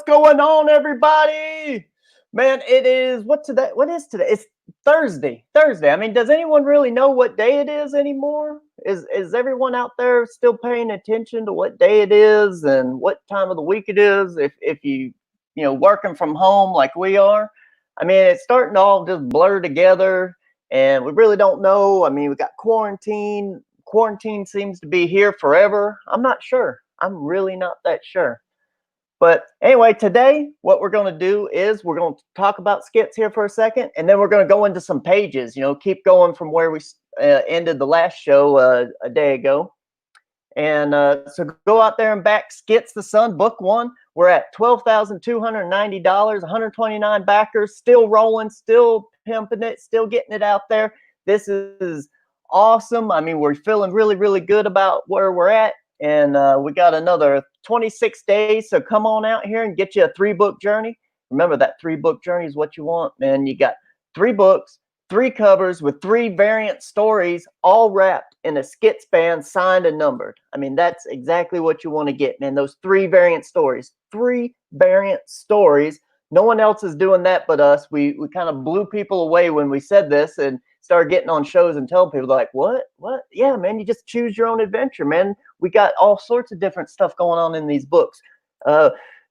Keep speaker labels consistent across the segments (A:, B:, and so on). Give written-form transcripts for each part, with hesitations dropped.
A: going on, everybody? Man, it is what today? What is today? It's Thursday. Thursday. I mean, does anyone really know what day it is anymore? Is everyone out there still paying attention to what day it is and what time of the week it is? If you working from home like we are, I mean, it's starting to all just blur together, and we really don't know. I mean, we got quarantine. Quarantine seems to be here forever. I'm not sure. I'm really not that sure. But anyway, today what we're going to do is we're going to talk about skits here for a second, and then we're going to go into some pages. Keep going from where we ended the last show a day ago. And so go out there and back Skits the Sun, book one. We're at $12,290, 129 backers, still rolling, still pimping it, still getting it out there. This is awesome. I mean, we're feeling really, really good about where we're at. And we got another 26 days, so come on out here and get you a 3-book journey. Remember, that 3-book journey is what you want, man. You got 3 books, 3 covers with 3 variant stories, all wrapped in a skits band, signed and numbered. I mean, that's exactly what you want to get, man. Those 3 variant stories. 3 variant stories. No one else is doing that but us. We kind of blew people away when we said this and started getting on shows and telling people, like, what? Yeah, man, you just choose your own adventure, man. We got all sorts of different stuff going on in these books.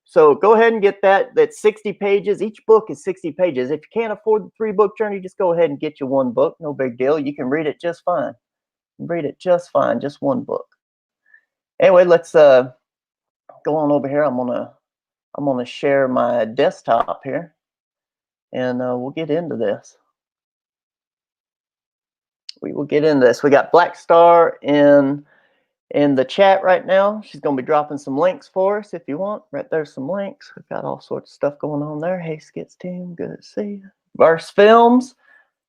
A: So go ahead and get that. That's 60 pages. Each book is 60 pages. If you can't afford the 3-book journey, just go ahead and get you 1 book. No big deal. You can read it just fine. Read it just fine. Just 1 book. Anyway, let's go on over here. I'm gonna share my desktop here, and we'll get into this. We will get into this. We got Black Star in the chat right now. She's going to be dropping some links for us if you want. Right there's some links. We've got all sorts of stuff going on there. Hey, Skits team, good to see you. Verse Films.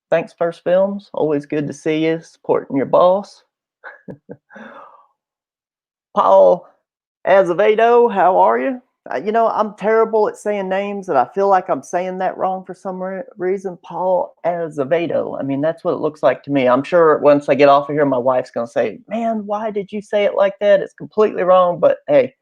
A: Thanks, Verse Films. Always good to see you, supporting your boss. Paul Azevedo, how are you? I'm terrible at saying names, and I feel like I'm saying that wrong for some reason. Paul Azevedo. I mean, that's what it looks like to me. I'm sure once I get off of here, my wife's going to say, man, why did you say it like that? It's completely wrong. But hey,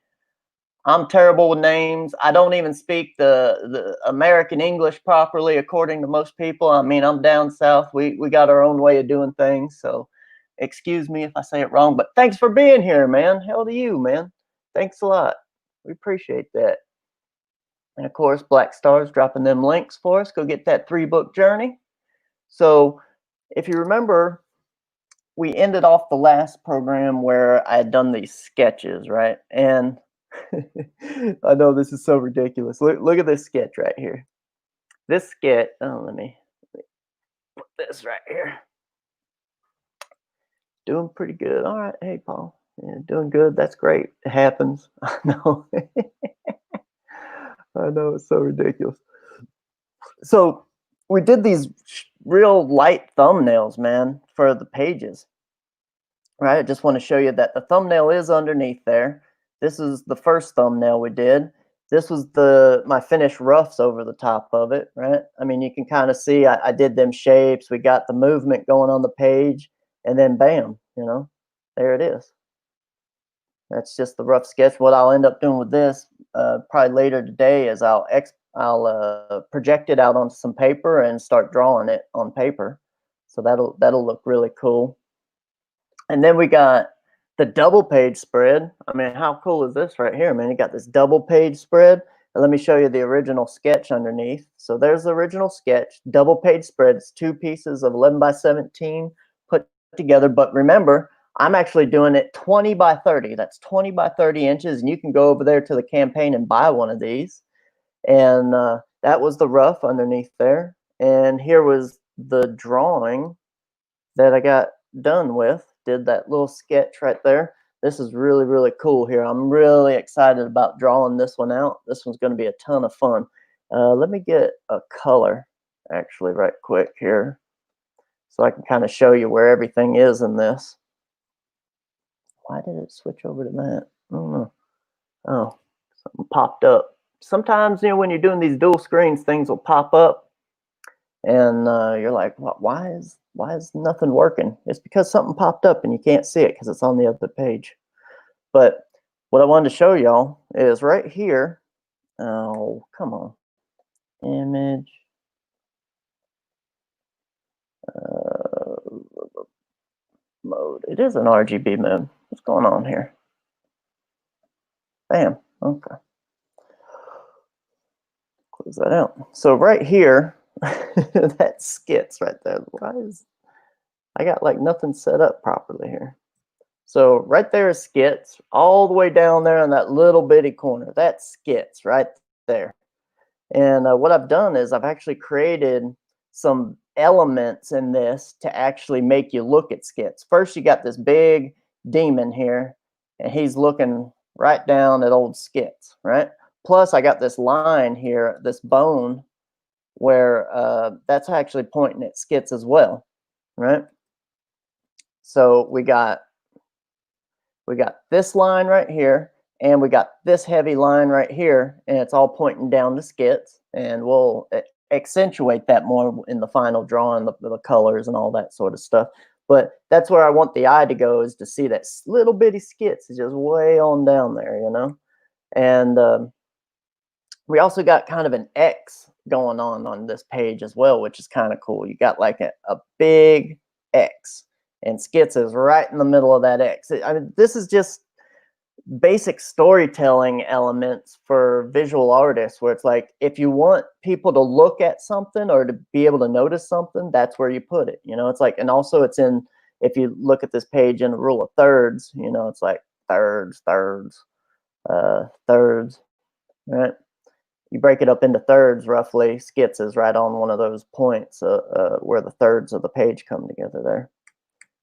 A: I'm terrible with names. I don't even speak the American English properly, according to most people. I mean, I'm down south. We got our own way of doing things. So excuse me if I say it wrong. But thanks for being here, man. Hell to you, man. Thanks a lot. We appreciate that. And of course, Black Star's dropping them links for us. Go get that 3-book journey. So if you remember, we ended off the last program where I had done these sketches, right? And I know this is so ridiculous. Look at this sketch right here. This sketch, let me put this right here. Doing pretty good. All right. Hey, Paul. Yeah, doing good. That's great. It happens. I know. I know, it's so ridiculous. So we did these real light thumbnails, man, for the pages. Right? I just want to show you that the thumbnail is underneath there. This is the first thumbnail we did. This was my finished roughs over the top of it, right? I mean, you can kind of see I did them shapes. We got the movement going on the page, and then bam, there it is. That's just the rough sketch. What I'll end up doing with this probably later today is I'll project it out onto some paper and start drawing it on paper. So that'll look really cool. And then we got the double page spread. I mean, how cool is this right here, man? You got this double page spread. And let me show you the original sketch underneath. So there's the original sketch, double page spread. It's 2 pieces of 11 by 17 put together. But remember, I'm actually doing it 20 by 30. That's 20 by 30 inches. And you can go over there to the campaign and buy one of these. And that was the rough underneath there. And here was the drawing that I got done with. Did that little sketch right there. This is really, really cool here. I'm really excited about drawing this one out. This one's going to be a ton of fun. Let me get a color actually right quick here so I can kind of show you where everything is in this. Why did it switch over to that? I don't know. Oh, something popped up. Sometimes, when you're doing these dual screens, things will pop up, and you're like, why is nothing working? It's because something popped up and you can't see it because it's on the other page. But what I wanted to show y'all is right here. Oh, come on. Image. Mode. It is an RGB mode. What's going on here? Bam. Okay. Close that out. So right here, that's Skits right there. Why is I got like nothing set up properly here? So right there is Skits, all the way down there in that little bitty corner. That's Skits right there. And what I've done is I've actually created some elements in this to actually make you look at Skits. First, you got this big demon here, and he's looking right down at old Skits, right? Plus, I got this line here, this bone, where that's actually pointing at Skits as well, right? So we got this line right here, and we got this heavy line right here, and it's all pointing down to Skits, and we'll accentuate that more in the final drawing, the colors and all that sort of stuff. But that's where I want the eye to go, is to see that little bitty Skits is just way on down there, you know? And we also got kind of an X going on this page as well, which is kind of cool. You got like a big X, and Skits is right in the middle of that X. I mean, this is just basic storytelling elements for visual artists, where it's like, if you want people to look at something or to be able to notice something, that's where you put it. You know, it's like, and also it's in, if you look at this page in the rule of thirds, you know, it's like thirds, right? You break it up into thirds roughly. Skits is right on one of those points where the thirds of the page come together there.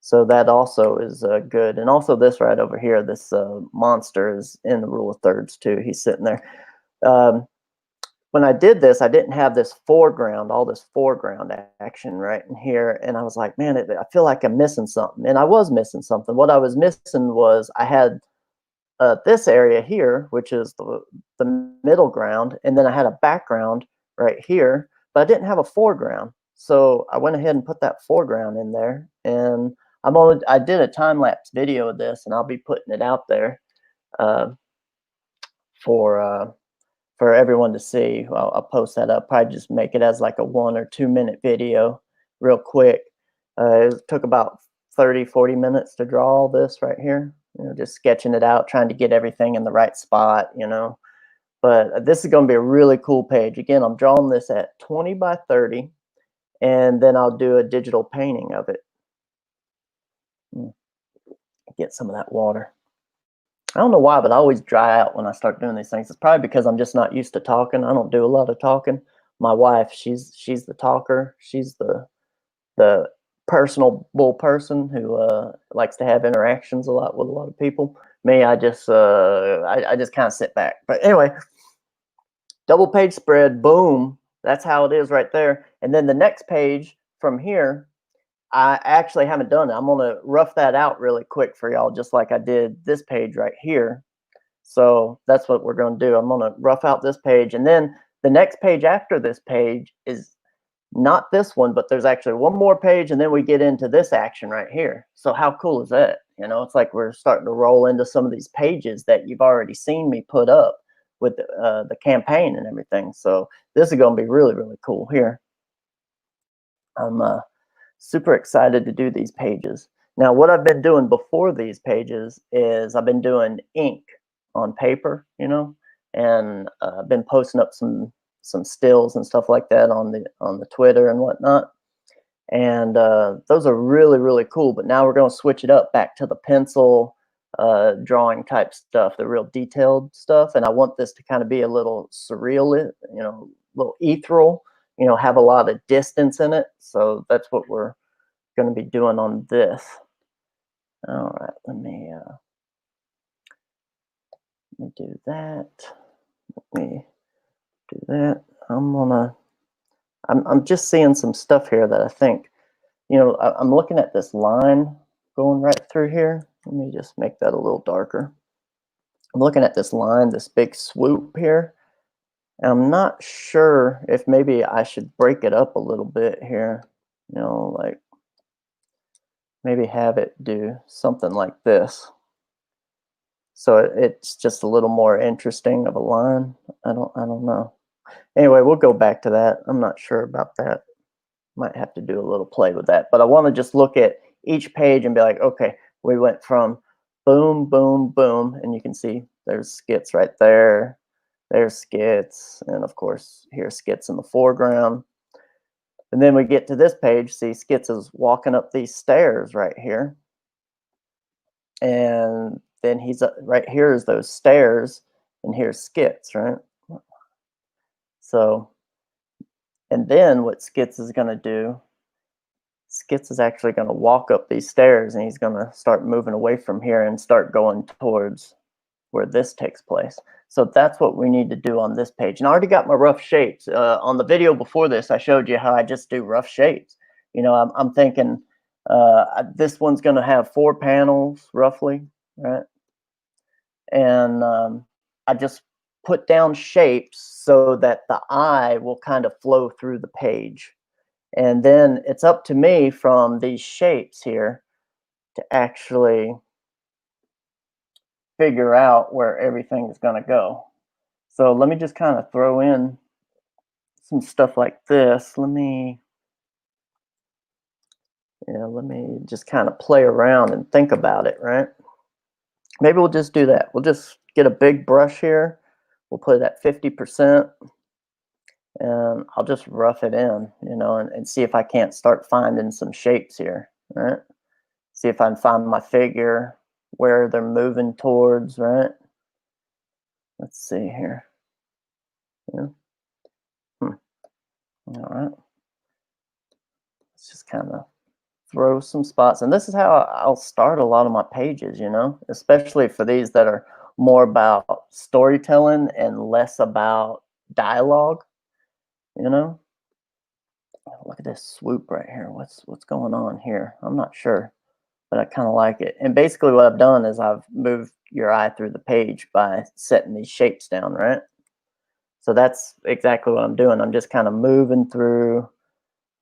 A: So that also is good. And also this right over here, this monster is in the rule of thirds too. He's sitting there. When I did this, I didn't have this foreground, all this foreground action right in here. And I was like, man, I feel like I'm missing something. And I was missing something. What I was missing was I had this area here, which is the middle ground. And then I had a background right here, but I didn't have a foreground. So I went ahead and put that foreground in there. And I did a time-lapse video of this, and I'll be putting it out there for everyone to see. I'll post that up. Probably just make it as like a 1 or 2 minute video real quick. It took about 30-40 minutes to draw all this right here, you know, just sketching it out, trying to get everything in the right spot, you know. But this is going to be a really cool page. Again, I'm drawing this at 20 by 30, and then I'll do a digital painting of it. Get some of that water. I don't know why, but I always dry out when I start doing these things. It's probably because I'm just not used to talking. I don't do a lot of talking. My wife, she's the talker. She's the personable person who likes to have interactions a lot with a lot of people. Me, I just kind of sit back. But anyway, double page spread, boom. That's how it is right there. And then the next page from here, I actually haven't done it. I'm going to rough that out really quick for y'all, just like I did this page right here. So that's what we're going to do. I'm going to rough out this page. And then the next page after this page is not this one, but there's actually one more page, and then we get into this action right here. So how cool is that? You know, it's like we're starting to roll into some of these pages that you've already seen me put up with the campaign and everything. So this is going to be really, really cool here. I'm super excited to do these pages. Now, what I've been doing before these pages is I've been doing ink on paper, you know, and I've been posting up some stills and stuff like that on the Twitter and whatnot. And those are really, really cool. But now we're going to switch it up back to the pencil drawing type stuff, the real detailed stuff. And I want this to kind of be a little surreal, you know, a little ethereal, you know, have a lot of distance in it. So that's what we're going to be doing on this. All right, let me do that. Let me do that. I'm just seeing some stuff here that I think, you know, I'm looking at this line going right through here. Let me just make that a little darker. I'm looking at this line, this big swoop here. And I'm not sure if maybe I should break it up a little bit here, you know, like maybe have it do something like this. So it's just a little more interesting of a line. I don't know. Anyway, we'll go back to that. I'm not sure about that. Might have to do a little play with that. But I want to just look at each page and be like, okay, we went from boom, boom, boom, and you can see there's skits right there. There's skits, and of course, here's skits in the foreground. And then we get to this page, see skits is walking up these stairs right here. And then he's right here is those stairs, and here's skits, right? So, and then what skits is going to do, skits is actually going to walk up these stairs, and he's going to start moving away from here and start going towards where this takes place. So that's what we need to do on this page. And I already got my rough shapes. On the video before this, I showed you how I just do rough shapes. You know, I'm thinking this one's going to have 4 panels roughly, right? And I just put down shapes so that the eye will kind of flow through the page. And then it's up to me from these shapes here to actually figure out where everything is going to go. So let me just kind of throw in some stuff like this. Let me just kind of play around and think about it, right? Maybe we'll just do that. We'll just get a big brush here. We'll put it at 50%, and I'll just rough it in, you know, and see if I can't start finding some shapes here, right? See if I can find my figure, where they're moving towards, right? Let's see here. Yeah. All right. Let's just kind of throw some spots. And this is how I'll start a lot of my pages, you know, especially for these that are more about storytelling and less about dialogue, you know. Look at this swoop right here. What's going on here? I'm not sure, but I kind of like it. And basically what I've done is I've moved your eye through the page by setting these shapes down, right? So that's exactly what I'm doing. I'm just kind of moving through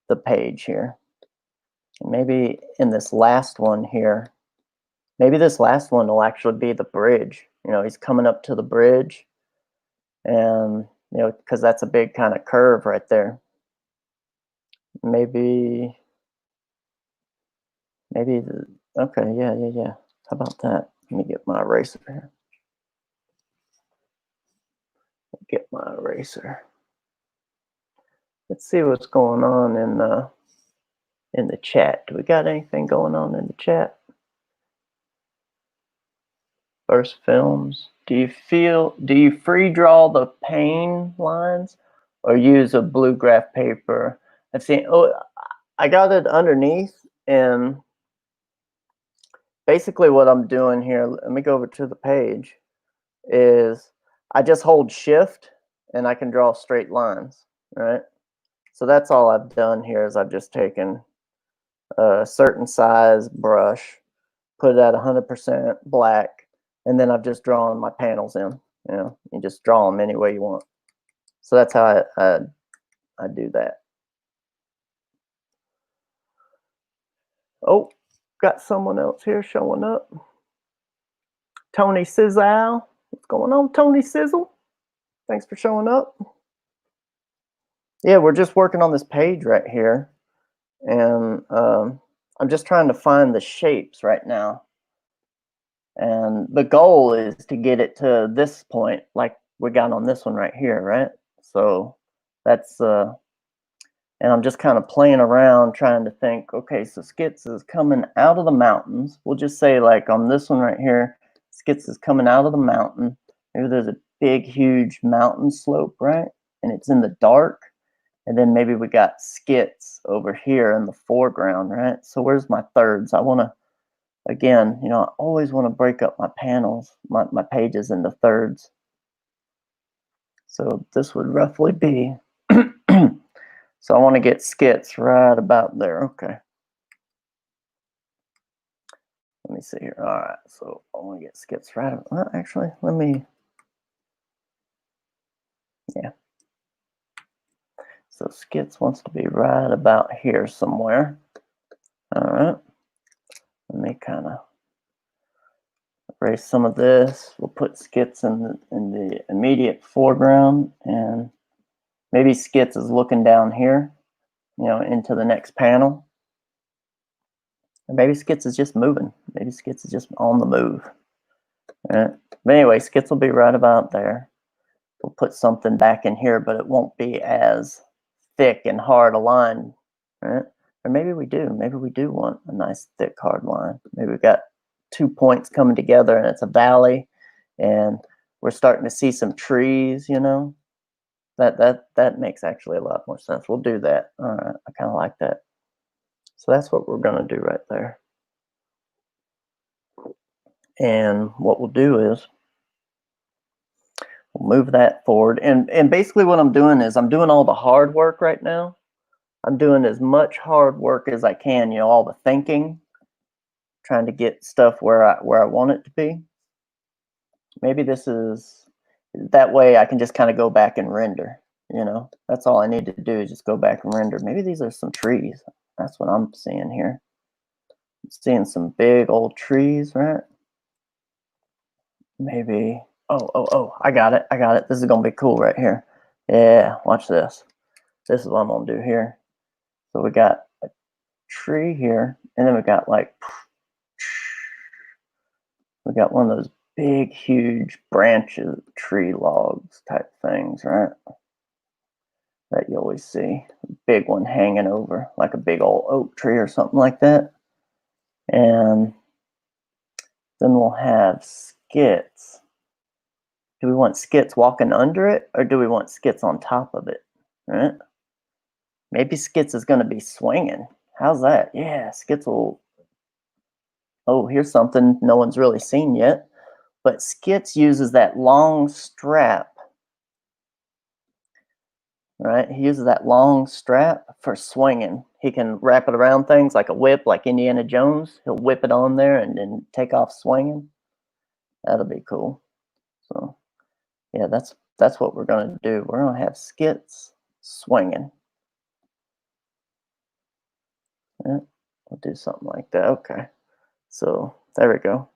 A: the page here. And maybe in this last one here, maybe this last one will actually be the bridge. You know, he's coming up to the bridge, and you know, because that's a big kind of curve right there. Maybe, okay, yeah. How about that? Let me get my eraser here. Get my eraser. Let's see what's going on in the chat. Do we got anything going on in the chat? First films. Do you free draw the pane lines or use a blue graph paper? I've seen, oh, I got it underneath, and basically what I'm doing here, let me go over to the page, is I just hold shift and I can draw straight lines, right? So that's all I've done here is I've just taken a certain size brush, put it at 100% black, and then I've just drawn my panels in. You know, you just draw them any way you want. So that's how I do that. Oh, got someone else here showing up. Tony Sizzle. What's going on, Tony Sizzle? Thanks for showing up. Yeah, we're just working on this page right here. And I'm just trying to find the shapes right now. And the goal is to get it to this point, like we got on this one right here, right? So that's, and I'm just kind of playing around trying to think, okay, so Skits is coming out of the mountains. We'll just say like on this one right here, Skits is coming out of the mountain. Maybe there's a big, huge mountain slope, right? And it's in the dark. And then maybe we got Skits over here in the foreground, right? So where's my thirds? I want to, again, you know, I always want to break up my panels, my pages into thirds. So this would roughly be, so I want to get Skits right about there. Okay. Let me see here. All right. So I want to get Skits right about, well, actually, let me, yeah. So Skits wants to be right about here somewhere. All right. Let me kind of erase some of this. We'll put Skits in the immediate foreground, and maybe Skits is looking down here, you know, into the next panel. And maybe Skits is just moving. Maybe Skits is just on the move. Right? But anyway, Skits will be right about there. We'll put something back in here, but it won't be as thick and hard a line. Right? Or maybe we do. Maybe we do want a nice thick hard line. Maybe we've got 2 points coming together and it's a valley, and we're starting to see some trees, you know. That makes actually a lot more sense. We'll do that. All right, I kind of like that. So that's what we're going to do right there. And what we'll do is we'll move that forward. And basically what I'm doing is I'm doing all the hard work right now. I'm doing as much hard work as I can, you know, all the thinking, trying to get stuff where I want it to be. Maybe this is, that way I can just kind of go back and render, you know. That's all I need to do is just go back and render. Maybe these are some trees. That's what I'm seeing here. I'm seeing some big old trees, right? Maybe, oh, I got it. This is gonna be cool right here. Yeah, watch this. This is what I'm gonna do here. So we got a tree here, and then we got like, we got one of those big, huge branches, tree logs type things, right? That you always see. A big one hanging over, like a big old oak tree or something like that. And then we'll have Skits. Do we want Skits walking under it, or do we want Skits on top of it? Right? Maybe Skits is going to be swinging. How's that? Yeah, Skits will. Oh, here's something no one's really seen yet. But Skits uses that long strap. Right? He uses that long strap for swinging. He can wrap it around things like a whip, like Indiana Jones. He'll whip it on there and then take off swinging. That'll be cool. So, yeah, that's what we're going to do. We're going to have Skits swinging. Yeah, we'll do something like that. Okay. So there we go.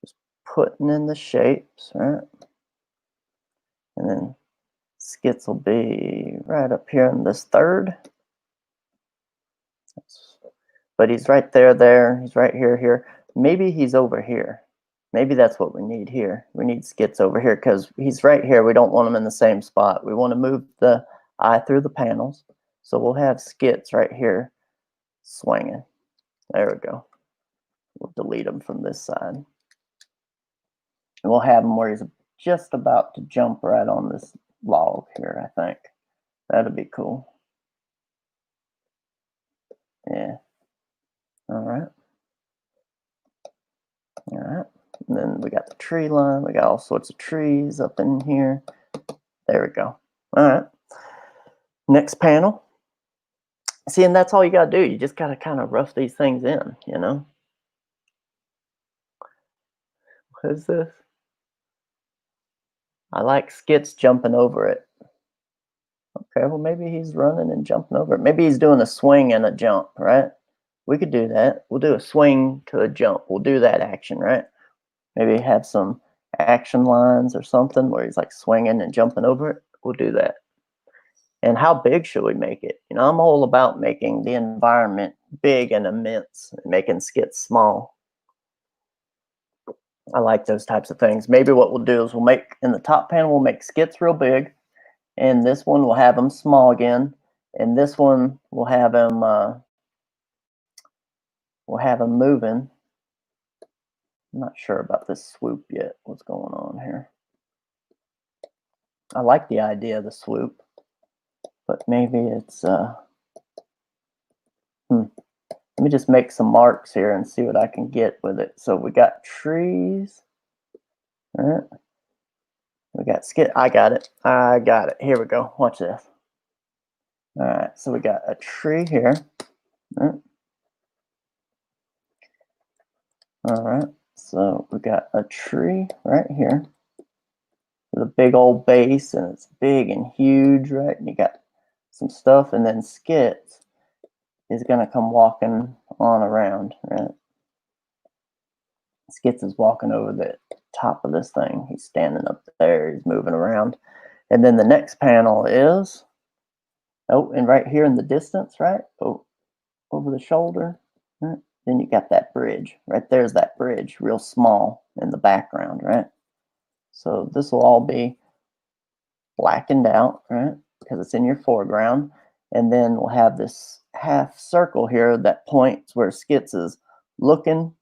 A: Just putting in the shapes, right? And then Skits will be right up here in this third. But he's right there. He's right here. Maybe he's over here. Maybe that's what we need here. We need Skits over here because he's right here. We don't want him in the same spot. We want to move the eye through the panels. So we'll have Skits right here swinging. There we go. We'll delete him from this side. And we'll have him where he's just about to jump right on this log here, I think. That'd be cool. Yeah. All right. All right. And then we got the tree line. We got all sorts of trees up in here. There we go. All right. Next panel. See, and that's all you got to do. You just got to kind of rough these things in, you know. What is this? I like Skits jumping over it. Okay, well, maybe he's running and jumping over it. Maybe he's doing a swing and a jump, right? We could do that. We'll do a swing to a jump. We'll do that action, right? Maybe have some action lines or something where he's like swinging and jumping over it. We'll do that. And how big should we make it? You know, I'm all about making the environment big and immense and making Skits small. I like those types of things. Maybe what we'll do is we'll make, in the top panel, we'll make Skits real big. And this one we'll have them small again. And this one we'll have them moving. I'm not sure about this swoop yet. What's going on here? I like the idea of the swoop, but maybe it's let me just make some marks here and see what I can get with it. So we got trees. All right. We got Skit. I got it. Here we go. Watch this. All right. So we got a tree here. All right. So we got a tree right here with a big old base, and it's big and huge, right? And you got some stuff, and then Skits is going to come walking on around, right? Skits is walking over the top of this thing. He's standing up there, he's moving around. And then the next panel is, oh, and right here in the distance, right? Oh, over the shoulder. Right? Then you got that bridge. Right there's that bridge, real small in the background, right? So this will all be blackened out, right? Because it's in your foreground. And then we'll have this half circle here that points where Skits is looking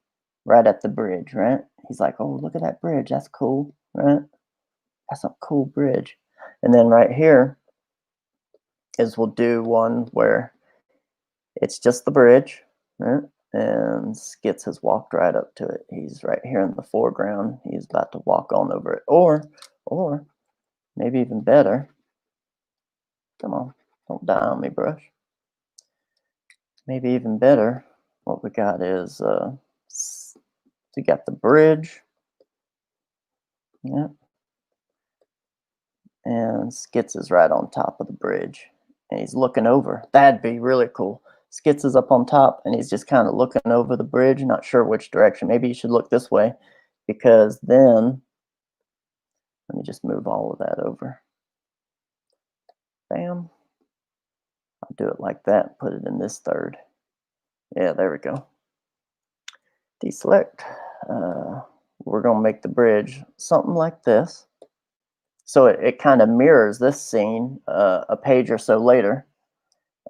A: right at the bridge, right? He's like, oh, look at that bridge. That's cool, right? That's a cool bridge. And then right here is we'll do one where it's just the bridge, right? And Skits has walked right up to it. He's right here in the foreground. He's about to walk on over it. Or maybe even better. Come on, don't die on me, brush. Maybe even better, what we got is we got the bridge. Yeah. And Skits is right on top of the bridge. And he's looking over. That'd be really cool. Skits is up on top and he's just kind of looking over the bridge, not sure which direction. Maybe you should look this way, because then, let me just move all of that over. Bam. I'll do it like that, put it in this third. Yeah, there we go. Deselect. We're going to make the bridge something like this. So it kind of mirrors this scene a page or so later.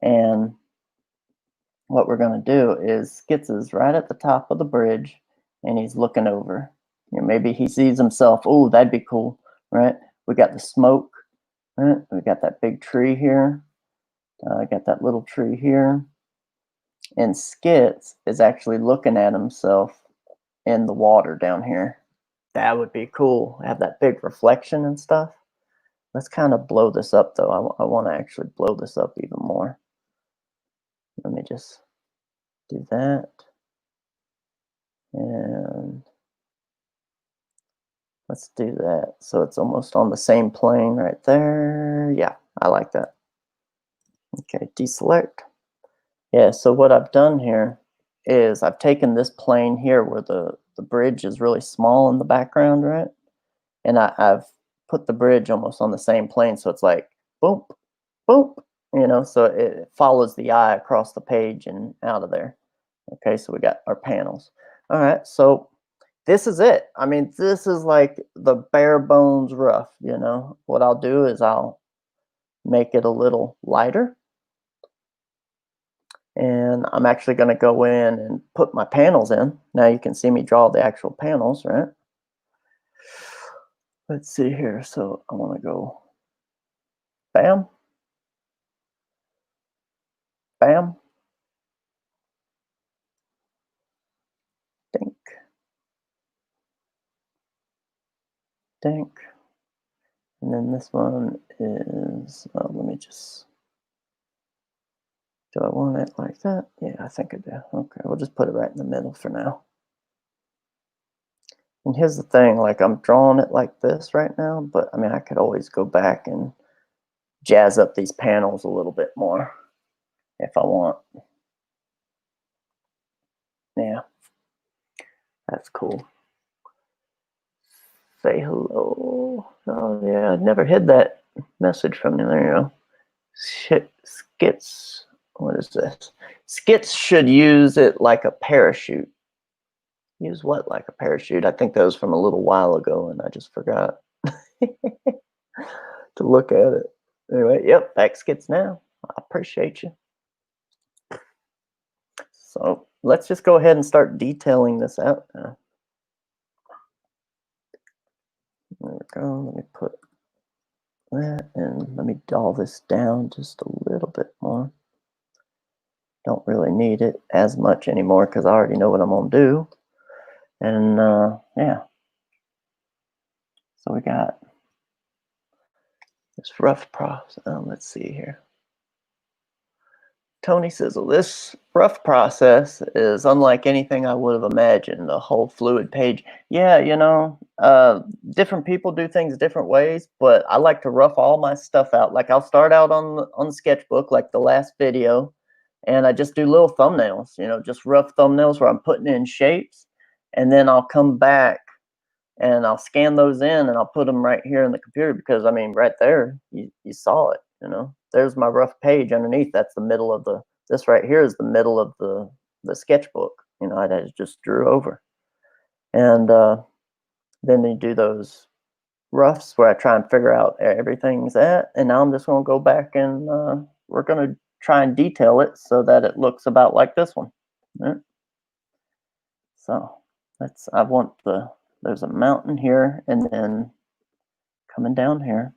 A: And what we're going to do is Skits is right at the top of the bridge and he's looking over. You know, maybe he sees himself. Oh, that'd be cool, right? We got the smoke, right? We got that big tree here. I got that little tree here. And Skits is actually looking at himself in the water down here. That would be cool. Have that big reflection and stuff. Let's kind of blow this up though. I want to actually blow this up even more. Let me just do that. And let's do that. So it's almost on the same plane right there. Yeah, I like that. Okay, deselect. Yeah, so what I've done here is I've taken this plane here where the bridge is really small in the background, right? And I've put the bridge almost on the same plane. So it's like, boom, boom, you know, so it follows the eye across the page and out of there. Okay, so we got our panels. All right, so this is it. I mean, this is like the bare bones rough, you know. What I'll do is I'll make it a little lighter. And I'm actually going to go in and put my panels in. Now you can see me draw the actual panels, right? Let's see here. So I want to go bam, bam, dink, dink. And then this one is, let me just, do I want it like that? Yeah, I think I do. Okay, we'll just put it right in the middle for now. And here's the thing, like I'm drawing it like this right now, but I mean, I could always go back and jazz up these panels a little bit more if I want. Yeah, that's cool. Say hello. Oh yeah, I never hid that message from you. There you go. Skits. What is this? Skits should use it like a parachute. Use what like a parachute? I think that was from a little while ago and I just forgot to look at it. Anyway, yep, back Skits now. I appreciate you. So let's just go ahead and start detailing this out now. There we go. Let me put that and let me dull this down just a little bit more. Don't really need it as much anymore because I already know what I'm gonna do. And yeah, so we got this rough process. Let's see here. Tony Sizzle, this rough process is unlike anything I would have imagined. The whole fluid page. Yeah, you know, different people do things different ways, but I like to rough all my stuff out. Like I'll start out on Sketchbook, like the last video, and I just do little thumbnails, you know, just rough thumbnails where I'm putting in shapes. and then I'll come back and I'll scan those in and I'll put them right here in the computer, because I mean, right there, you saw it, you know. There's my rough page underneath. That's the middle of the, this right here is the middle of the sketchbook, you know, I just drew over. And then you do those roughs where I try and figure out everything's at, and now I'm just going to go back and we're going to try and detail it so that it looks about like this one. Right? So that's, I want the, there's a mountain here, and then coming down here.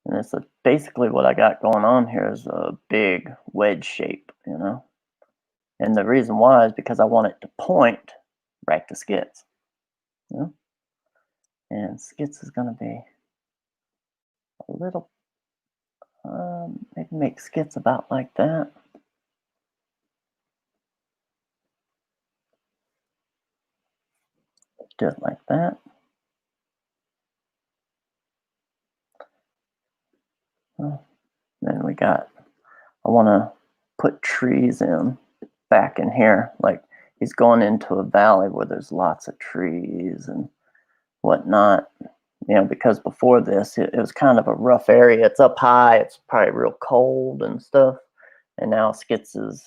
A: And it's basically what I got going on here is a big wedge shape, you know. And the reason why is because I want it to point right to Skits. You know? And Skits is going to be a little, maybe make Skits about like that. Do it like that. Then we got, I want to put trees in back in here. Like he's going into a valley where there's lots of trees and whatnot. You know, because before this, it was kind of a rough area. It's up high. It's probably real cold and stuff. And now Skits is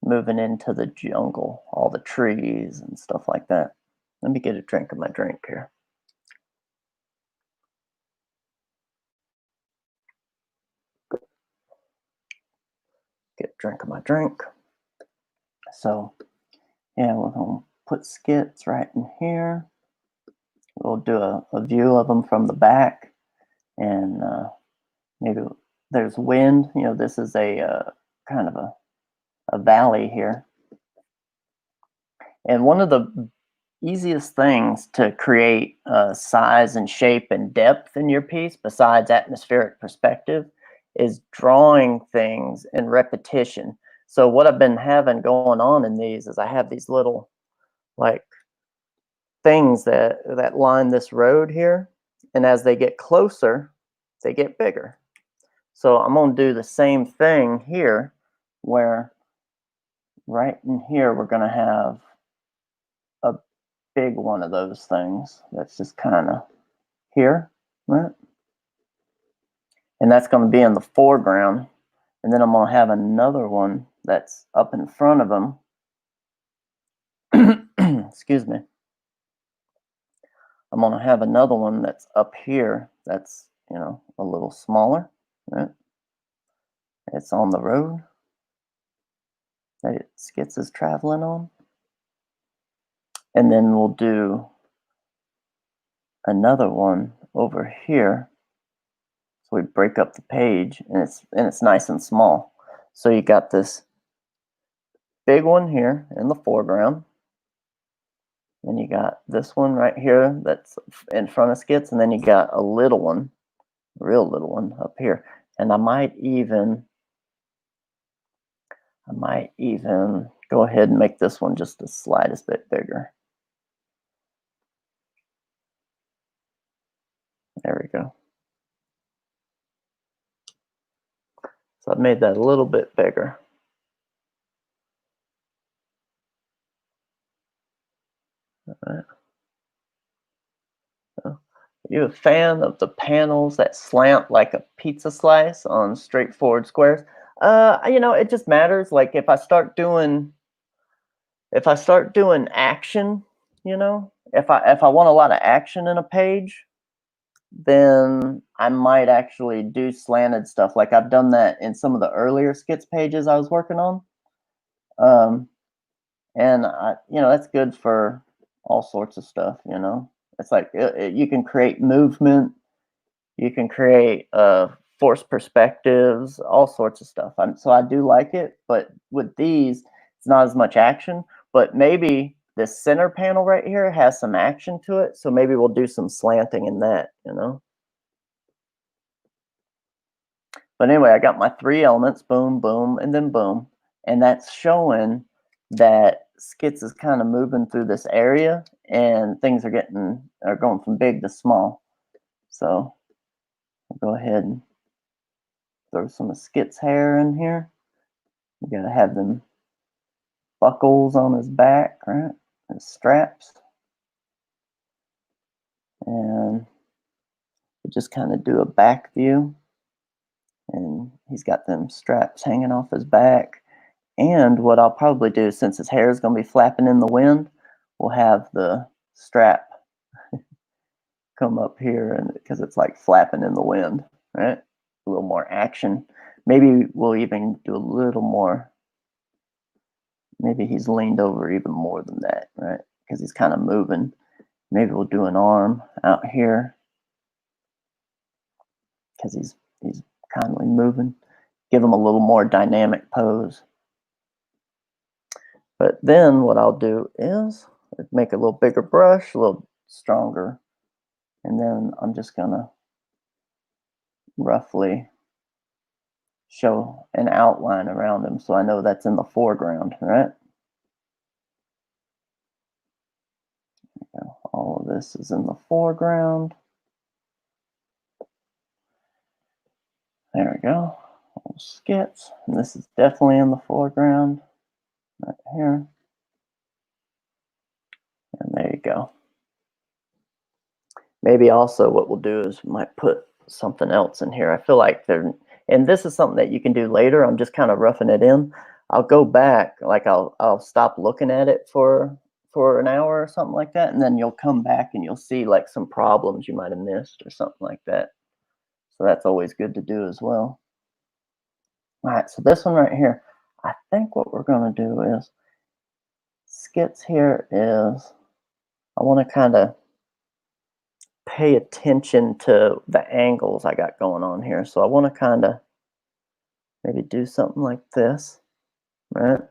A: moving into the jungle, all the trees and stuff like that. Let me get a drink of my drink here. Get a drink of my drink. So, yeah, we're going to put Skits right in here. We'll do a view of them from the back, and maybe there's wind. You know, this is a kind of a valley here. And one of the easiest things to create size and shape and depth in your piece, besides atmospheric perspective, is drawing things in repetition. So what I've been having going on in these is I have these little like things that line this road here, and as they get closer, they get bigger. So I'm going to do the same thing here, where right in here we're going to have a big one of those things that's just kind of here, right? And that's going to be in the foreground. And then I'm going to have another one that's up in front of them. Excuse me. I'm going to have another one that's up here that's, you know, a little smaller, right? It's on the road that Skits is traveling on. And then we'll do another one over here. So we break up the page, and it's nice and small. So you got this big one here in the foreground. Then you got this one right here that's in front of Skits, and then you got a little one, a real little one up here. And I might even go ahead and make this one just the slightest bit bigger. There we go. So I've made that a little bit bigger. All right. So, are you a fan of the panels that slant like a pizza slice on straightforward squares? You know, it just matters. Like if I start doing action, you know, if I want a lot of action in a page, then I might actually do slanted stuff. Like I've done that in some of the earlier Skits pages I was working on. And you know, that's good for all sorts of stuff, you know. It's like you can create movement, you can create forced perspectives, all sorts of stuff. So I do like it, but with these, it's not as much action. But maybe this center panel right here has some action to it, so maybe we'll do some slanting in that, you know. But anyway, I got my 3 elements, boom, boom, and then boom. And that's showing that Skits is kind of moving through this area, and things are going from big to small. So I'll go ahead and throw some of Skits' hair in here. We gotta have them buckles on his back, right? His straps. And we just kind of do a back view. And he's got them straps hanging off his back. And what I'll probably do, since his hair is going to be flapping in the wind, we'll have the strap come up here, and because it's like flapping in the wind, right? A little more action. Maybe we'll even do a little more. Maybe he's leaned over even more than that, right? Because he's kind of moving. Maybe we'll do an arm out here because he's kindly moving. Give him a little more dynamic pose. But then what I'll do is make a little bigger brush, a little stronger, and then I'm just gonna roughly show an outline around him so I know that's in the foreground, right? All of this is in the foreground. There we go. Skits, and this is definitely in the foreground right here. And there you go. Maybe also what we'll do is we might put something else in here. I feel like there, and this is something that you can do later. I'm just kind of roughing it in. I'll go back, like I'll stop looking at it for an hour or something like that, and then you'll come back and you'll see like some problems you might have missed or something like that. So that's always good to do as well. All right, so this one right here, I think what we're going to do is Skits here is, I want to kind of pay attention to the angles I got going on here. So I want to kind of maybe do something like this, right?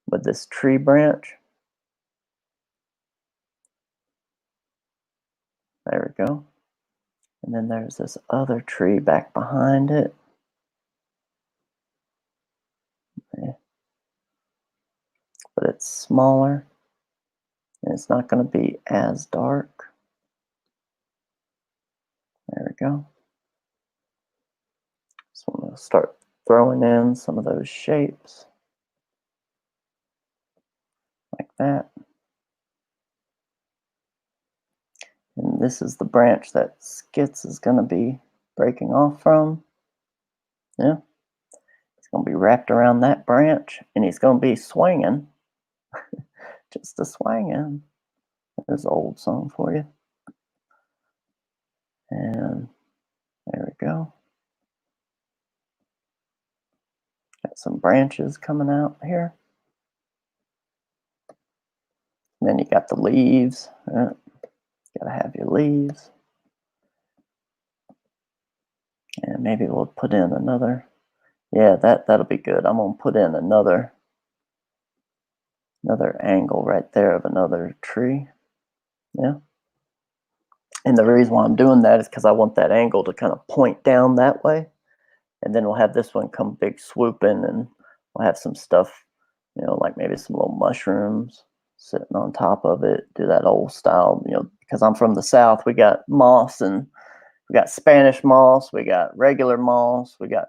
A: With this tree branch. There we go. And then there's this other tree back behind it. Okay. But it's smaller. And it's not going to be as dark. There we go. So I'm going to start throwing in some of those shapes. Like that. And this is the branch that Skits is going to be breaking off from. Yeah. He's going to be wrapped around that branch, and he's going to be swinging. Just a swinging. There's an old song for you. And there we go. Got some branches coming out here. And then you got the leaves. Gotta have your leaves. And maybe we'll put in another. Yeah, that'll be good. I'm gonna put in another angle right there of another tree. Yeah. And the reason why I'm doing that is because I want that angle to kind of point down that way. And then we'll have this one come big swooping, and we'll have some stuff, you know, like maybe some little mushrooms sitting on top of it. Do that old style, you know, because I'm from the South. We got moss, and we got Spanish moss, we got regular moss, we got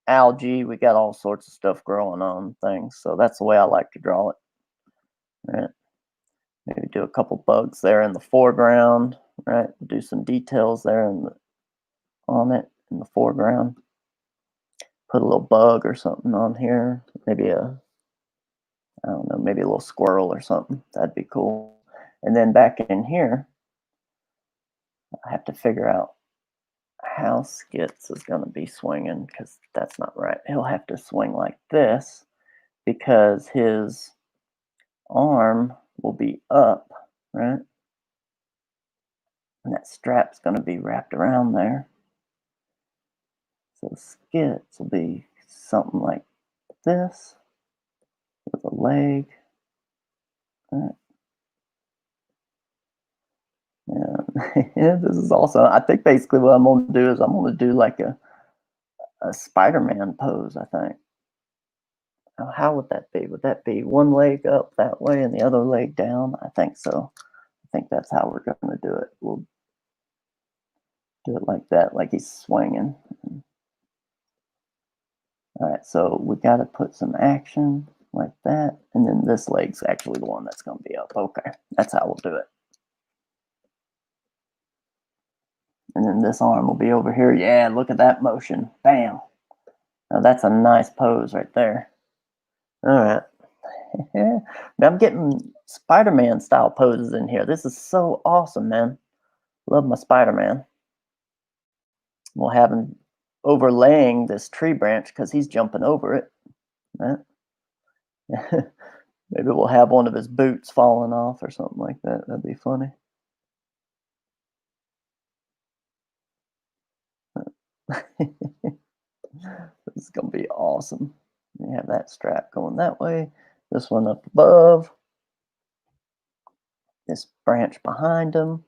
A: algae, we got all sorts of stuff growing on things. So that's the way I like to draw it. Right. Maybe do a couple bugs there in the foreground, right? Do some details there on it in the foreground. Put a little bug or something on here. Maybe I don't know, maybe a little squirrel or something. That'd be cool. And then back in here, I have to figure out how Skits is going to be swinging, because that's not right. He'll have to swing like this because his arm will be up, right? And that strap's going to be wrapped around there. So Skits will be something like this with a leg. Right. Yeah, this is also, I think basically what I'm going to do is I'm going to do like a Spider-Man pose, I think. Now, how would that be? Would that be one leg up that way and the other leg down? I think so. I think that's how we're going to do it. Do it like that, like he's swinging. All right, so we got to put some action like that, and then this leg's actually the one that's going to be up. Okay, that's how we'll do it. And then this arm will be over here. Yeah, look at that motion. Bam. Now that's a nice pose right there. All right. I'm getting Spider-Man style poses in here. This is so awesome, man. Love my Spider-Man. We'll have him overlaying this tree branch because he's jumping over it. Right? Maybe we'll have one of his boots falling off or something like that. That'd be funny. This is gonna be awesome. We have that strap going that way, this one up above, this branch behind him,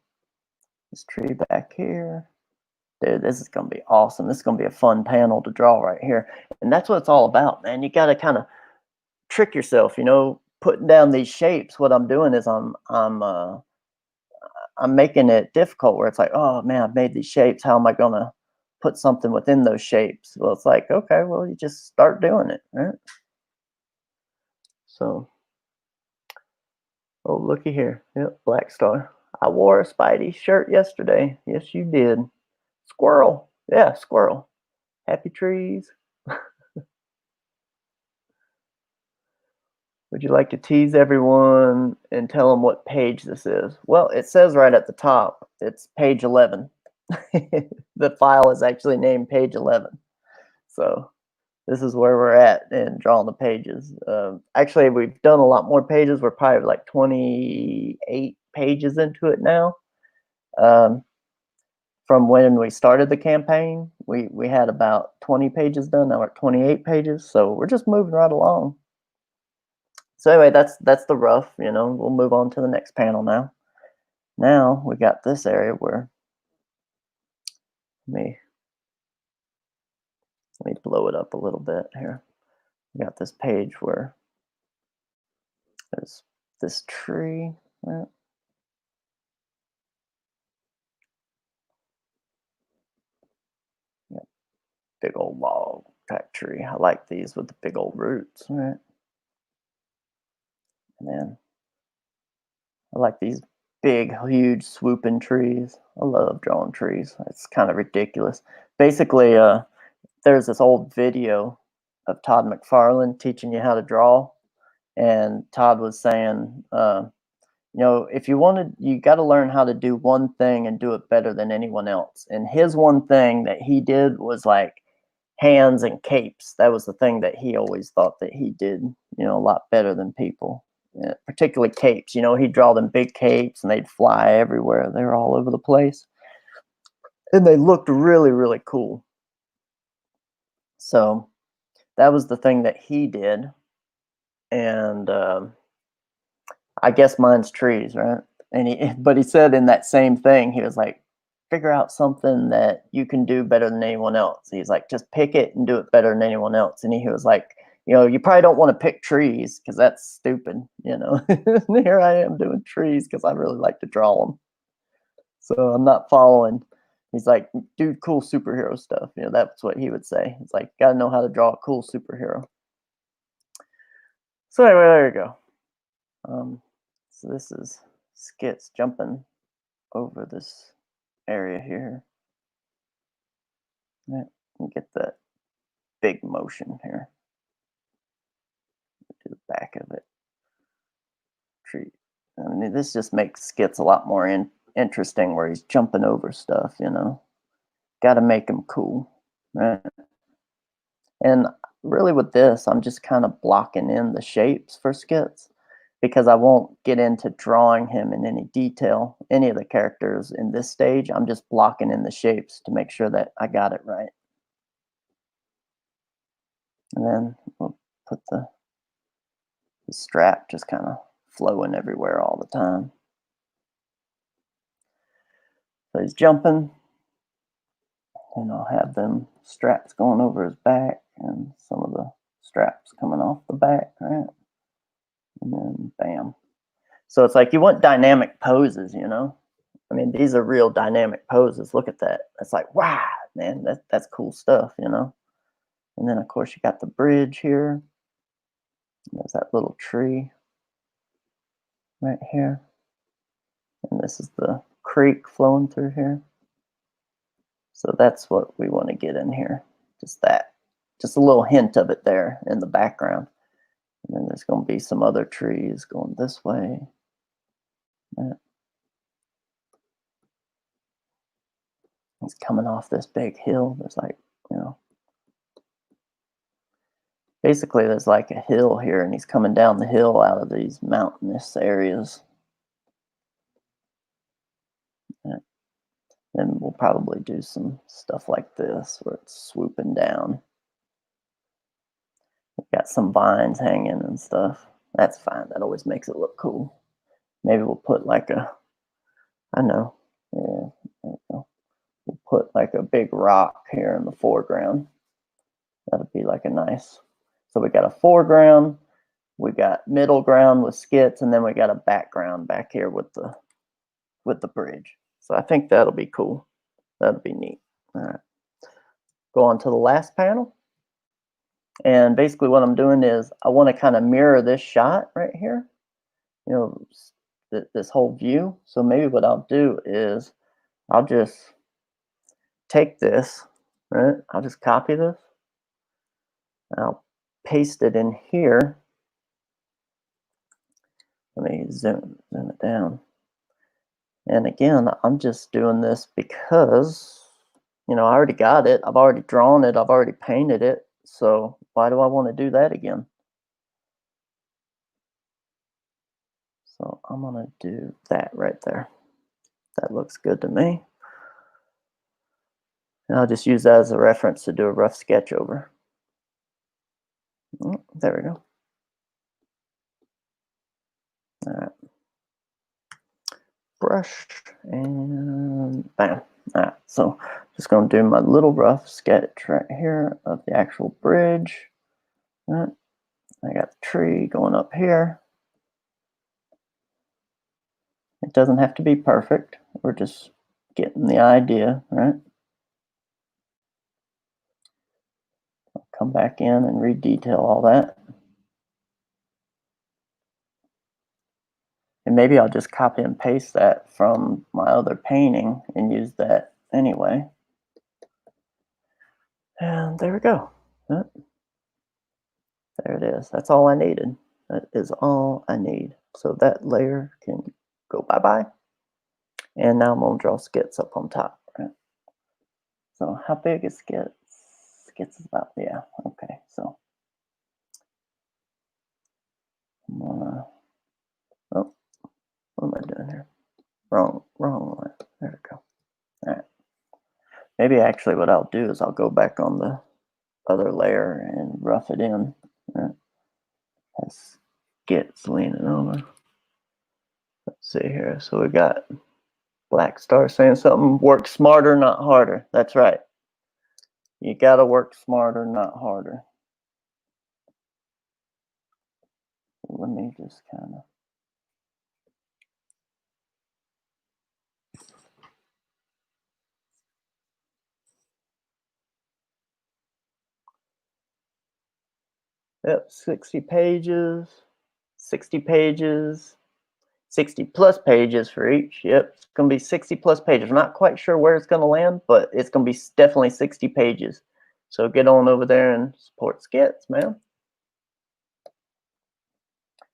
A: this tree back here. Dude, this is gonna be awesome. This is gonna be a fun panel to draw right here. And that's what it's all about, man. You gotta kind of trick yourself, you know, putting down these shapes. What I'm doing is I'm making it difficult where it's like, oh man, I've made these shapes. How am I gonna put something within those shapes? Well, it's like, okay, well, you just start doing it, right? So, oh, looky here. Yep, Black Star. I wore a Spidey shirt yesterday. Yes, you did. Squirrel. Yeah, squirrel. Happy trees. Would you like to tease everyone and tell them what page this is? Well, it says right at the top, it's page 11. The file is actually named page 11. So this is where we're at in drawing the pages. Actually, we've done a lot more pages. We're probably like 28 pages into it now. From when we started the campaign, we had about 20 pages done. Now we're at 28 pages. So we're just moving right along. So anyway, that's the rough, you know. We'll move on to the next panel now. Now we got this area where let me blow it up a little bit here. We got this page where there's this tree. Right? Yeah, big old log type tree. I like these with the big old roots, right? And then I like these big, huge, swooping trees. I love drawing trees. It's kind of ridiculous. Basically, there's this old video of Todd McFarlane teaching you how to draw, and Todd was saying, you know, if you wanted, you got to learn how to do one thing and do it better than anyone else. And his one thing that he did was like hands and capes. That was the thing that he always thought that he did, you know, a lot better than people. Yeah, particularly capes. You know, he'd draw them big capes and they'd fly everywhere. They were all over the place. And they looked really, really cool. So that was the thing that he did. And I guess mine's trees, right? And but he said in that same thing, he was like, figure out something that you can do better than anyone else. He's like, just pick it and do it better than anyone else. And he was like, you know, you probably don't want to pick trees because that's stupid, you know. And here I am doing trees because I really like to draw them. So I'm not following. He's like, do cool superhero stuff. You know, that's what he would say. It's like, gotta know how to draw a cool superhero. So anyway, there you go. So this is Skits jumping over this area here. Yeah, and get that big motion here to the back of it. Tree. I mean, this just makes Skits a lot more interesting where he's jumping over stuff, you know. Got to make him cool, right? And really with this, I'm just kind of blocking in the shapes for Skits because I won't get into drawing him in any detail, any of the characters in this stage. I'm just blocking in the shapes to make sure that I got it right. And then we'll put the strap just kind of flowing everywhere all the time. So he's jumping, and I'll have them straps going over his back and some of the straps coming off the back, right? And then bam. So it's like you want dynamic poses, you know? I mean, these are real dynamic poses. Look at that. It's like, wow, man, that's cool stuff, you know? And then, of course, you got the bridge here. There's that little tree right here. And this is the creek flowing through here. So that's what we want to get in here. Just that. Just a little hint of it there in the background. And then there's going to be some other trees going this way. He's coming off this big hill. There's like, you know, basically there's like a hill here, and he's coming down the hill out of these mountainous areas. Then we'll probably do some stuff like this where it's swooping down. We've got some vines hanging and stuff. That's fine. That always makes it look cool. Maybe we'll put like a, I know, yeah, there we go. We'll put like a big rock here in the foreground. That'll be like a nice, so we got a foreground, we got middle ground with skits, and then we got a background back here with the bridge. So I think that'll be cool. That'll be neat. All right. Go on to the last panel. And basically what I'm doing is I want to kind of mirror this shot right here, you know, this whole view. So maybe what I'll do is I'll just take this, right? I'll just copy this. I'll paste it in here. Let me zoom it down. And again, I'm just doing this because, you know, I already got it. I've already drawn it. I've already painted it. So why do I want to do that again? So I'm going to do that right there. That looks good to me. And I'll just use that as a reference to do a rough sketch over. There we go. All right. Brush and bam. All right, so just going to do my little rough sketch right here of the actual bridge. All right. I got the tree going up here. It doesn't have to be perfect. We're just getting the idea, right? I'll come back in and redetail all that. And maybe I'll just copy and paste that from my other painting and use that anyway. And there we go. There it is. That's all I needed. That is all I need. So that layer can go bye-bye. And now I'm going to draw skits up on top. Right? So how big is skits? Skits is about, yeah, okay. So I'm gonna, oh, what am I doing here? Wrong one. There we go. All right. Maybe actually what I'll do is I'll go back on the other layer and rough it in. Right? Has skits leaning over. Let's see here. So we got Black Star saying something. Work smarter, not harder. That's right. You got to work smarter, not harder. Let me just kind of. Yep, 60 pages, 60 pages, 60 plus pages for each. Yep, it's going to be 60 plus pages. I'm not quite sure where it's going to land, but it's going to be definitely 60 pages. So get on over there and support Skits, man.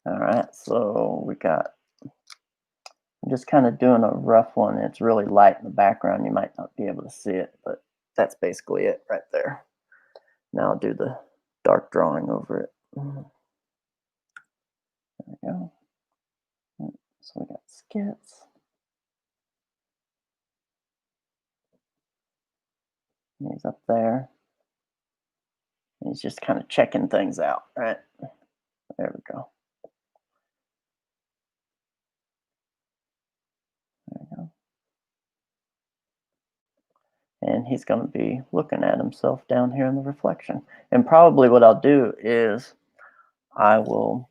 A: All right, so we got, I'm just kind of doing a rough one. It's really light in the background. You might not be able to see it, but that's basically it right there. Now I'll do the dark drawing over it. There we go. So we got Skits. He's up there. He's just kind of checking things out, right? There we go. There we go. And he's going to be looking at himself down here in the reflection. And probably what I'll do is I will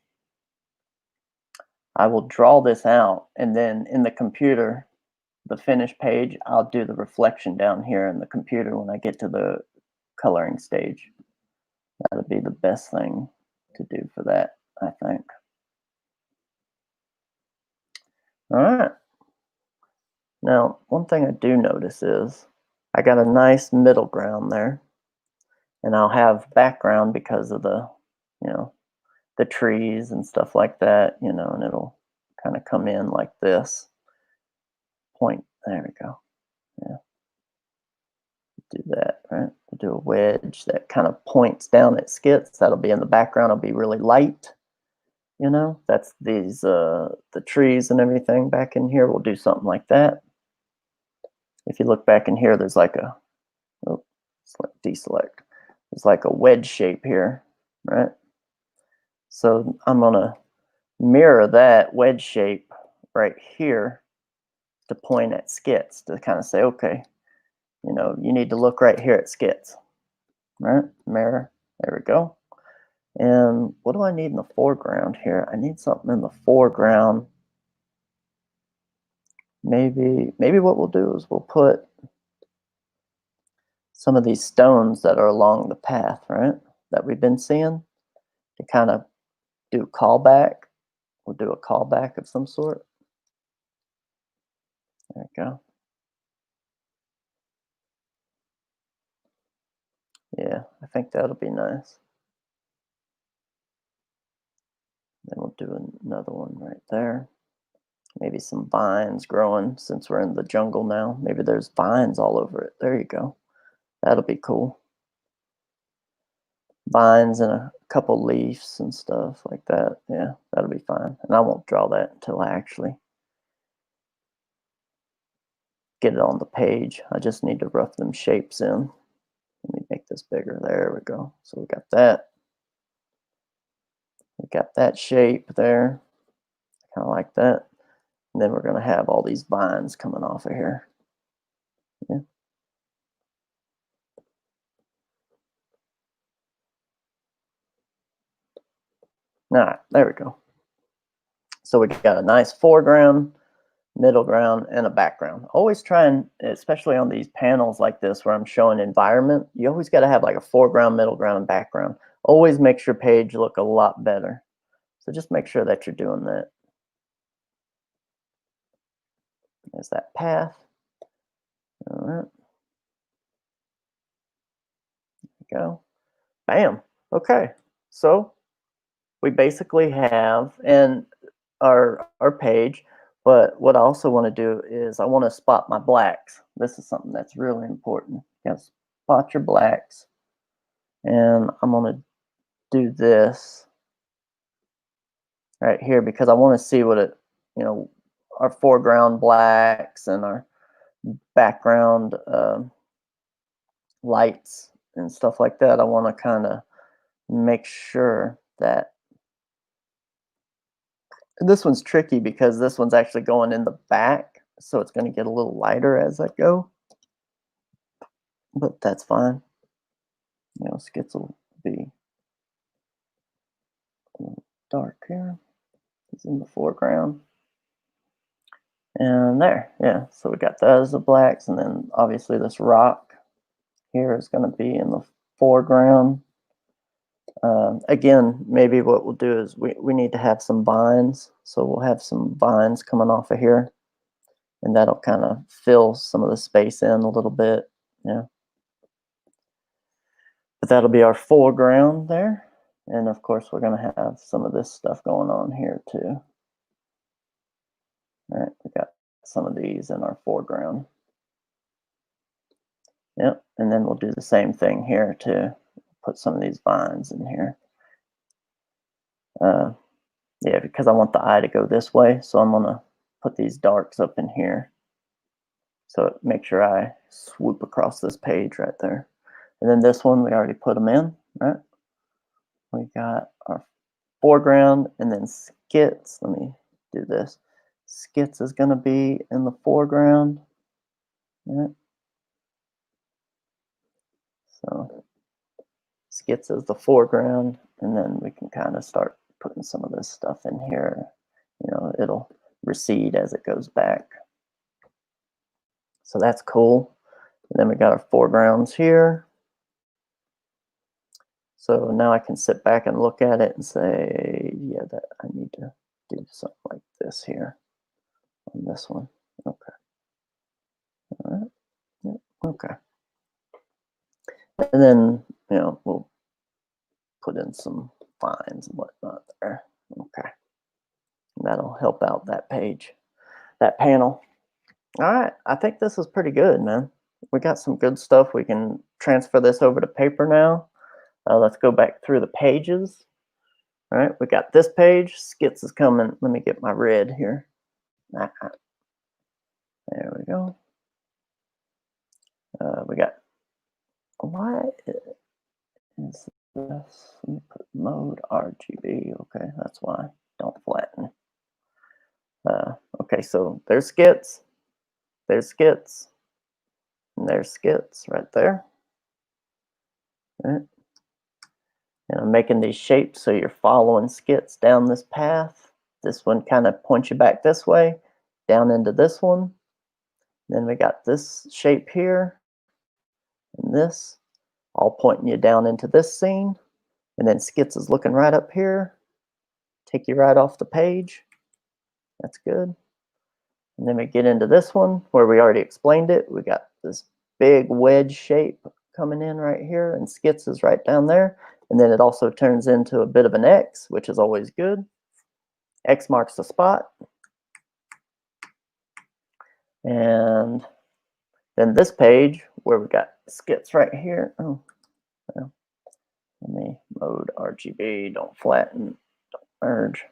A: draw this out, and then in the computer the finished page, I'll do the reflection down here in the computer when I get to the coloring stage. That'll be the best thing to do for that, I think. All right. Now, one thing I do notice is I got a nice middle ground there, and I'll have background because of the, you know, the trees and stuff like that, you know, and it'll kind of come in like this. Point, there we go. Yeah, do that, right? We'll do a wedge that kind of points down at Skits. That'll be in the background, it'll be really light. You know, that's these the trees and everything back in here. We'll do something like that. If you look back in here, there's like a, oh, deselect. There's like a wedge shape here, right? So I'm gonna mirror that wedge shape right here to point at Skits to kind of say, okay, you know, you need to look right here at Skits, right? Mirror, there we go. And what do I need in the foreground here? I need something in the foreground. Maybe what we'll do is we'll put some of these stones that are along the path, right? That we've been seeing to kind of do a callback. We'll do a callback of some sort. There we go. Yeah, I think that'll be nice. Then we'll do another one right there. Maybe some vines growing since we're in the jungle now. Maybe there's vines all over it. There you go. That'll be cool. Vines and a couple leaves and stuff like that. Yeah, that'll be fine. And I won't draw that until I actually get it on the page. I just need to rough them shapes in. Let me make this bigger. There we go. So we got that. We got that shape there. Kind of like that. And then we're going to have all these vines coming off of here. Yeah. All right, there we go. So we got a nice foreground, middle ground, and a background. Always try and, especially on these panels like this where I'm showing environment, you always got to have like a foreground, middle ground, and background. Always makes your page look a lot better. So just make sure that you're doing that. There's that path. All right. There we go. Bam. Okay. So we basically have in our page, but what I also want to do is I want to spot my blacks. This is something that's really important. You gotta spot your blacks. And I'm going to do this right here because I want to see what it, you know, our foreground blacks and our background lights and stuff like that. I want to kind of make sure that this one's tricky because this one's actually going in the back, so it's going to get a little lighter as I go, but that's fine. You know, Skits will be a little dark here. It's in the foreground. And there, yeah, so we got those the blacks, and then obviously this rock here is going to be in the foreground. Again, maybe what we'll do is we need to have some vines, so we'll have some vines coming off of here, and that'll kind of fill some of the space in a little bit, yeah. But that'll be our foreground there, and of course we're going to have some of this stuff going on here too. All right, we got some of these in our foreground. Yep, and then we'll do the same thing here to put some of these vines in here. Yeah, because I want the eye to go this way, so I'm gonna put these darks up in here. So make sure I swoop across this page right there. And then this one, we already put them in, right? We got our foreground and then Skits. Let me do this. Skits is gonna be in the foreground. Right? So Skits is the foreground, and then we can kind of start putting some of this stuff in here. You know, it'll recede as it goes back. So that's cool. And then we got our foregrounds here. So now I can sit back and look at it and say, yeah, that I need to do something like this here on this one. Okay. All right. Yep. Okay. And then, we'll put in some fines and whatnot there. Okay. And that'll help out that page, that panel. All right. I think this is pretty good, man. We got some good stuff. We can transfer this over to paper now. Let's go back through the pages. All right, we got this page. Skits is coming. Let me get my red here. There we go. We got, why is this? Let me put mode RGB. Okay, that's why. Don't flatten. Okay, so there's Skits. There's Skits. And there's Skits right there. All right. And I'm making these shapes so you're following Skits down this path. This one kind of points you back this way, down into this one. Then we got this shape here, and this, all pointing you down into this scene. And then Skits is looking right up here, take you right off the page. That's good. And then we get into this one where we already explained it. We got this big wedge shape coming in right here, and Skits is right down there. And then it also turns into a bit of an X, which is always good. X marks the spot. And then this page where we got Skits right here. Oh, well, let me mode RGB, don't flatten, don't merge.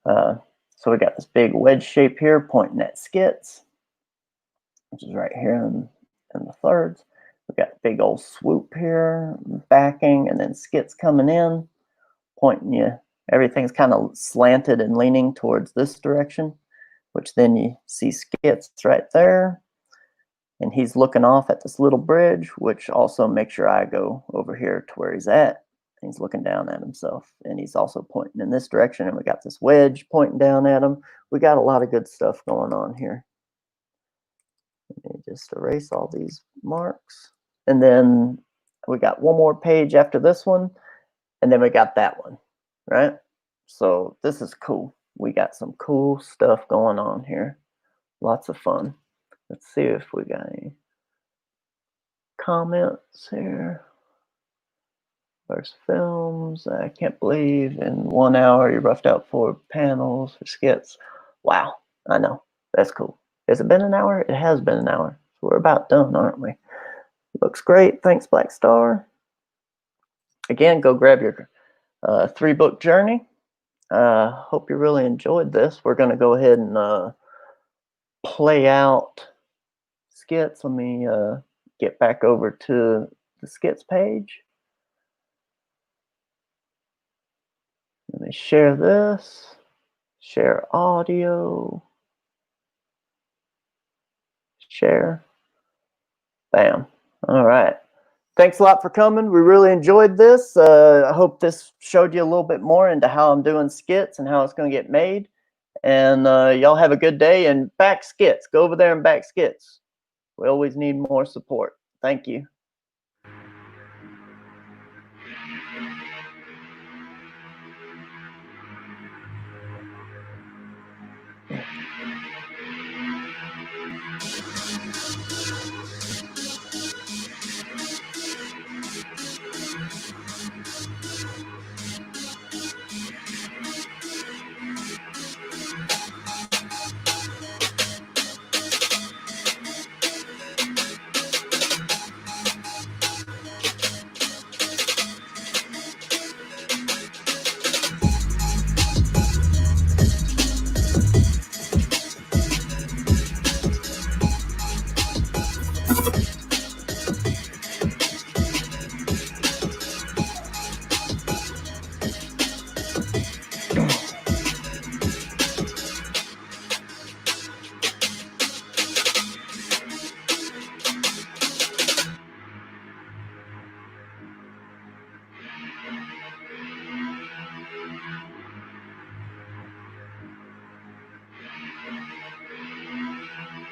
A: So we got this big wedge shape here pointing at Skits, which is right here in the thirds. We got big old swoop here, backing, and then Skits coming in, pointing you. Everything's kind of slanted and leaning towards this direction, which then you see Skits right there. And he's looking off at this little bridge, which also makes your eye go over here to where he's at. He's looking down at himself, and he's also pointing in this direction, and we got this wedge pointing down at him. We got a lot of good stuff going on here. Let me just erase all these marks. And then we got one more page after this one, and then we got that one, right? So this is cool. We got some cool stuff going on here. Lots of fun. Let's see if we got any comments here. First films. I can't believe in 1 hour you roughed out 4 panels for Skits. Wow, I know. That's cool. Has it been an hour? It has been an hour. So we're about done, aren't we? Looks great. Thanks, Black Star. Again, go grab your 3-book journey. Hope you really enjoyed this. We're going to go ahead and play out Skits. Let me get back over to the Skits page. Let me share this. Share audio. Share. Bam. All right. Thanks a lot for coming. We really enjoyed this. I hope this showed you a little bit more into how I'm doing Skits and how it's going to get made. And y'all have a good day, and back Skits. Go over there and back Skits. We always need more support. Thank you.